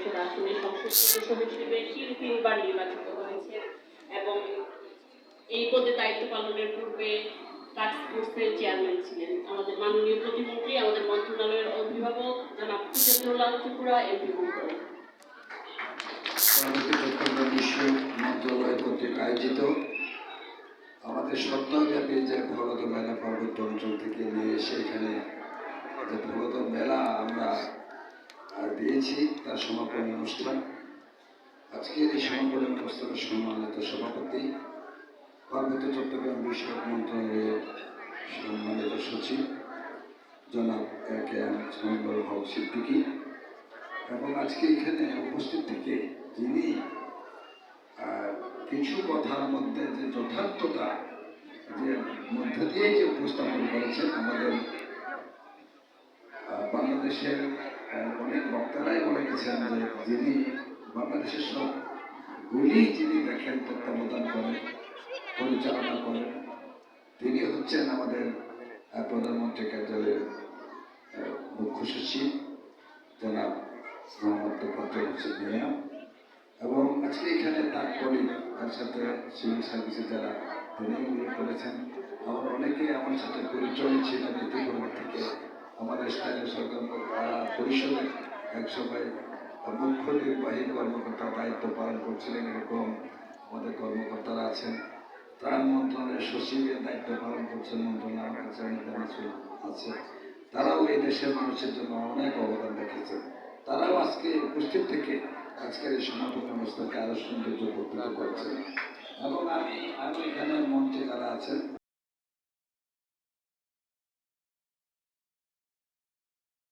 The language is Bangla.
সংসদ আসনে সংসদ সদস্য হিসেবে 3বার নির্বাচিত হয়েছেন এবং এই পদে দায়িত্ব পালনের পূর্বে টাস্ক ফোর্সের চেয়ারম্যান ছিলেন। আমাদের মাননীয় প্রতিমন্ত্রী, আমাদের মন্ত্রণালয়ের অভিভাবক জনাব হুজেতুল্লাহ ত্রিপুরা এমপি মহোদয়। চট্টগ্রাম বিশ্ব মন্ত্রণালয় কর্তৃক আয়োজিত আমাদের সপ্তাহব্যাপী যে ফলদ মেলা পার্বত্য অঞ্চল থেকে নিয়ে এসে এখানে যে ফলদ মেলা আমরা দিয়েছি তার সমাপন অনুষ্ঠান। আজকের এই সমাপন অনুষ্ঠানের সম্মানিত সভাপতি, পার্বত্য চট্টগ্রাম বিষয়ক মন্ত্রণালয়ের সম্মানিত সচিব জনাব কে.এম. মহিবুল হক সিদ্দিকী এবং আজকে এখানে উপস্থিত থেকে যিনি কিছু কথার মধ্যে যে যথার্থতা যে মধ্য দিয়ে যে উপস্থাপন করেছেন, আমাদের বাংলাদেশের অনেক বক্তারাই বলে গেছেন যে যিনি বাংলাদেশের সব গুলি যিনি দেখেন, তত্ত্বাবধান করেন, পরিচালনা করেন, তিনি হচ্ছেন আমাদের প্রধানমন্ত্রী কার্যালয়ের মুখ্য সচিব জনাব মোহাম্মদ তোফাজ্জল হোসেন মিয়া। এবং আজকে এখানে তার কলিগ, তার সাথে সিভিল সার্ভিসে যারা ট্রেনিং করেছেন, আমার অনেকে আমার সাথে পরিচয় ছিলেন ইতিপূর্ব থেকে। আমাদের স্থানীয় সরকার পরিষদের এক সময় মুখ্য নির্বাহী কর্মকর্তা দায়িত্ব পালন করছিলেন, এরকম আমাদের কর্মকর্তারা আছেন। ত্রাণ মন্ত্রণালয়ের সচিবের দায়িত্ব পালন করছেন, মন্ত্রণালয়ের কাছে আছে। তারাও এই দেশের মানুষের জন্য অনেক অবদান রেখেছেন। তারাও আজকে উপস্থিত থেকে আজকের এই সমাপন অনুষ্ঠানকে আরো সৌন্দর্য করতে পারছেন। এবং আমি এখানে মঞ্চে যারা আছেন